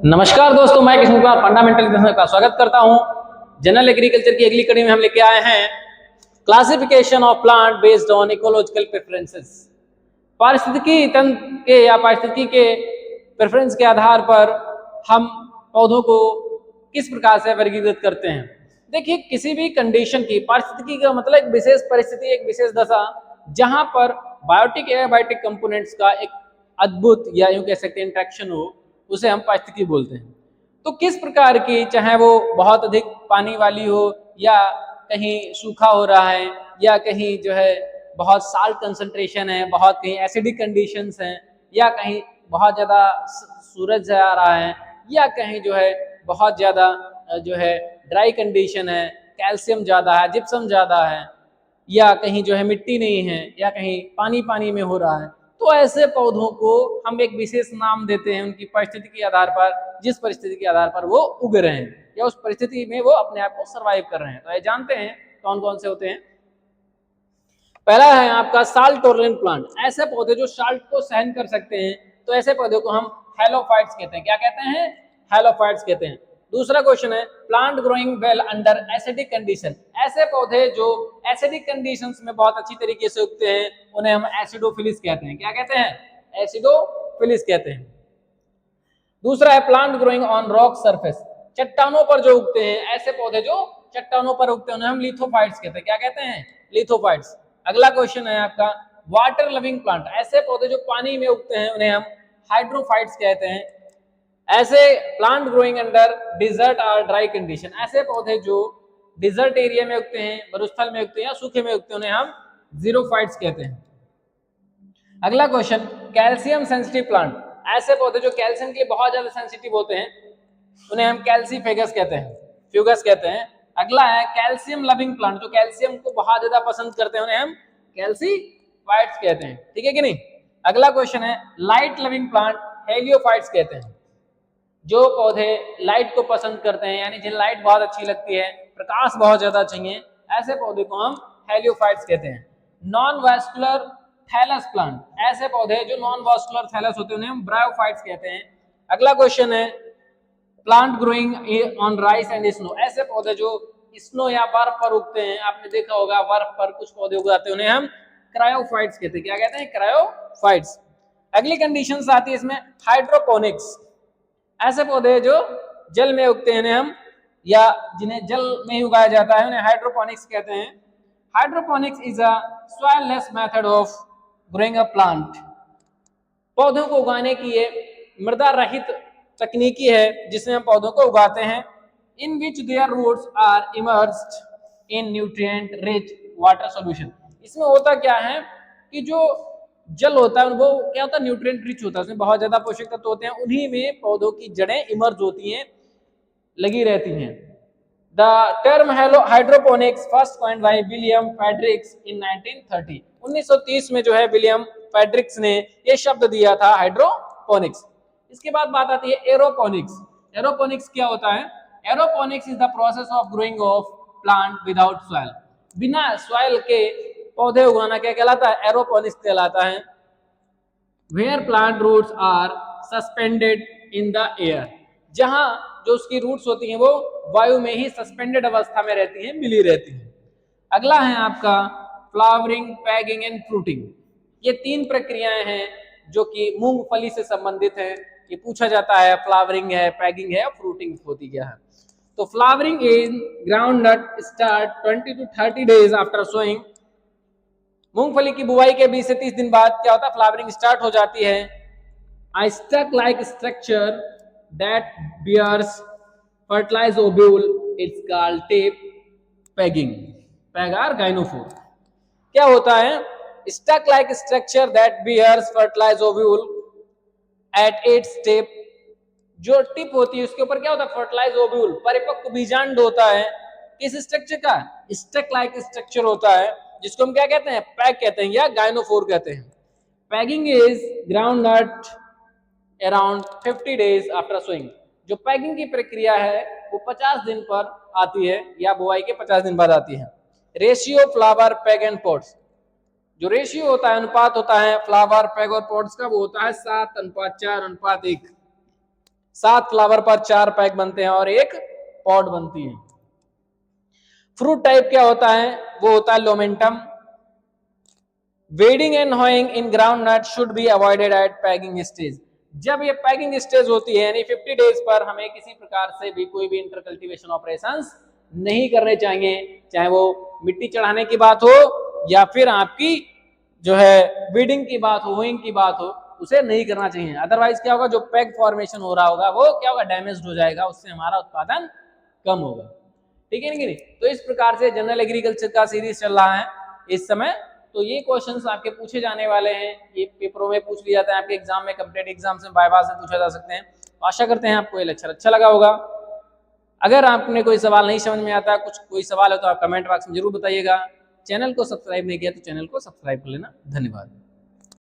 नमस्कार दोस्तों, मैं किशन कुमार फंडामेंटल एजुकेशन का स्वागत करता हूं। जनरल एग्रीकल्चर की अगली कड़ी में हम लेके आए हैं classification of plant based on ecological preferences. पारिस्थितिकी तंत्र के या पारिस्थितिकी के प्रेफरेंस के आधार पर हम पौधों को किस प्रकार से वर्गीकृत करते हैं। देखिए, किसी भी कंडीशन की पारिस्थितिकी का मतलब एक विशेष परिस्थिति, एक विशेष दशा जहां पर बायोटिक एबायोटिक कंपोनेंट्स का एक अद्भुत या यूं कह सकते हैं इंटरेक्शन हो, उसे हम पारिस्थितिकी बोलते हैं। तो किस प्रकार की, चाहे वो बहुत अधिक पानी वाली हो या कहीं सूखा हो रहा है या कहीं जो है बहुत साल्ट कंसंट्रेशन है, बहुत कहीं एसिडिक कंडीशंस हैं या कहीं बहुत ज़्यादा सूरज आ रहा है या कहीं जो है बहुत ज़्यादा जो है ड्राई कंडीशन है, कैल्शियम ज़्यादा है, जिप्सम ज़्यादा है या कहीं जो है मिट्टी नहीं है या कहीं पानी पानी में हो रहा है, तो ऐसे पौधों को हम एक विशेष नाम देते हैं उनकी परिस्थिति के आधार पर, जिस परिस्थिति के आधार पर वो उग रहे हैं या उस परिस्थिति में वो अपने आप को सर्वाइव कर रहे हैं। तो ये जानते हैं कौन कौन से होते हैं। पहला है आपका साल्ट टॉलरेंट प्लांट, ऐसे पौधे जो साल्ट को सहन कर सकते हैं, तो ऐसे पौधे को हम हेलोफाइट्स कहते हैं। क्या कहते हैं? हेलोफाइट्स कहते हैं। दूसरा क्वेश्चन है plant growing well under acidic condition, ऐसे पौधे जो एसिडिक कंडीशंस में बहुत अच्छी तरीके से उगते हैं उन्हें हम एसिडोफिलिस कहते हैं। क्या कहते हैं? एसिडोफिलिस कहते हैं। दूसरा है plant growing on rock surface, चट्टानों पर जो उगते हैं, ऐसे पौधे जो चट्टानों पर उगते हैं उन्हें हम लिथोफाइट्स कहते हैं। क्या कहते हैं? लिथोफाइट्स। अगला क्वेश्चन है आपका वाटर लविंग प्लांट, ऐसे पौधे जो पानी में उगते हैं उन्हें हम हाइड्रोफाइट्स कहते हैं। ऐसे प्लांट ग्रोइंग अंडर डिजर्ट और ड्राई कंडीशन, ऐसे पौधे जो डिजर्ट एरिया में उगते हैं, मरुस्थल में उगते हैं या सूखे में उगते हैं उन्हें हम जीरोफाइट्स कहते हैं। अगला क्वेश्चन कैल्शियम सेंसिटिव प्लांट, ऐसे पौधे जो कैल्शियम के बहुत ज्यादा सेंसिटिव होते हैं उन्हें हम कैल्सीफेगस कहते हैं, फ्यूगस कहते हैं। अगला है कैल्शियम लविंग प्लांट, जो कैल्शियम को बहुत ज्यादा पसंद करते हैं उन्हें हम कैल्सीफाइट्स कहते हैं। ठीक है कि नहीं? अगला क्वेश्चन है लाइट लविंग प्लांट, हेलियोफाइट्स कहते हैं। जो पौधे लाइट को पसंद करते हैं, यानी जिन्हें लाइट बहुत अच्छी लगती है, प्रकाश बहुत ज्यादा चाहिए, ऐसे पौधे को हम हेलियोफाइट्स कहते हैं। नॉन वास्कुलर थैलस प्लांट, ऐसे पौधे जो नॉन वास्कुलर थैलस होते हैं उन्हें हम ब्रायोफाइट्स कहते हैं। अगला क्वेश्चन है plant growing on rice and snow, ऐसे पौधे जो स्नो या बर्फ पर उगते हैं, आपने देखा होगा बर्फ पर कुछ पौधे उगाते हैं उन्हें हम क्रायोफाइट्स कहते हैं। क्या कहते हैं? क्रायोफाइट्स। अगली कंडीशंस आती है इसमें हाइड्रोपोनिक्स, ऐसे पौधे जो जल में उगते हैं हम या जिन्हें जल में ही उगाया जाता है उन्हें हाइड्रोपोनिक्स कहते हैं। Hydroponics is a soilless method of growing a plant, पौधों को उगाने की ये मृदा रहित तकनीकी है जिसमें हम पौधों को उगाते हैं। In which their roots are emerged in nutrient rich water solution, इसमें होता क्या है कि जो जल होता है वो क्या होता है? न्यूट्रिएंट रिच होता है, उसमें बहुत ज्यादा पोषक तत्व होते हैं, उन्हीं में पौधों की जड़ें इमर्ज होती हैं, लगी रहती हैं। The term hydroponics first coined by William Fredericks in 1930, 1930 में जो है विलियम फेडरिक्स ने ये शब्द दिया था हाइड्रोपोनिक्स। इसके बाद बात आती है एरोपोनिक्स। एरोपोनिक्स क्या होता है? Aeroponics is the process of growing of plant without soil, बिना सॉइल के पौधे उगाना क्या कहलाता है? एरोपोनिक्स कहलाता है। Where plant roots are suspended in the air, जहां जो उसकी रूट्स होती हैं वो वायु में ही सस्पेंडेड अवस्था में रहती हैं, मिली रहती हैं। अगला है आपका फ्लावरिंग, पैगिंग एंड फ्रूटिंग, ये तीन प्रक्रियाएं हैं जो कि मूंगफली से संबंधित है। ये पूछा जाता है फ्लावरिंग है, पैगिंग है, फ्रूटिंग होती क्या है। तो flowering in groundnut start 20 to 30 days after sowing, मूंगफली की बुआई के 20 से 30 दिन बाद क्या होता है? फ्लावरिंग स्टार्ट हो जाती है। I stalk like structure that bears fertilize ovule, it's called tip pegging, peg or gynophore. क्या होता है? Stalk like structure that bears fertilize ovule at its tip, जो टिप होती है उसके ऊपर क्या होता है? फर्टिलाइज ओव्यूल, परिपक्व बीजांड होता है। किस स्ट्रक्चर का? स्टक लाइक स्ट्रक्चर होता है, जिसको हम क्या कहते हैं? पैग कहते हैं या गाइनोफोर कहते हैं। Pegging is groundnut around 50 days after sowing, जो पैगिंग की प्रक्रिया है वो 50 दिन पर आती है या बुआई के 50 दिन बाद आती है। Ratio flower, peg and pots, जो रेशियो होता है, अनुपात होता है फ्लावर, पैग और पॉट्स का, वो होता है 7:4:1। 7 फ्लावर पर 4 पैक बनते हैं और एक पॉड बनती है। फ्रूट टाइप क्या होता है? वो होता है lomentum. Weeding and hoeing in groundnut should be avoided at pegging stage. जब ये पैकिंग स्टेज होती है यानी 50 डेज पर हमें किसी प्रकार से भी कोई भी इंटर कल्टीवेशन ऑपरेशंस नहीं करने चाहिए, चाहे वो मिट्टी चढ़ाने की बात हो या फिर आपकी जो है वीडिंग की बात हो, होइंग की बात हो, उसे नहीं करना चाहिए। अदरवाइज क्या होगा, जो पैक फॉर्मेशन हो रहा होगा वो क्या होगा, डैमेज हो जाएगा, उससे हमारा उत्पादन कम होगा। ठीक है नहीं? तो इस प्रकार से जनरल एग्रीकल्चर का सीरीज चल रहा है इस समय। तो ये क्वेश्चंस आपके पूछे जाने वाले हैं, ये पेपरों में पूछ लिया जाता है, आपके एग्जाम में, कॉम्पिटिटिव एग्जाम से, वाइवा से पूछा जा सकते हैं। तो आशा करते हैं आपको ये लेक्चर अच्छा लगा होगा। अगर आपने कोई सवाल नहीं समझ में आता, कुछ कोई सवाल है तो आप कमेंट बॉक्स में जरूर बताइएगा। चैनल को सब्सक्राइब नहीं किया तो चैनल को सब्सक्राइब कर लेना। धन्यवाद।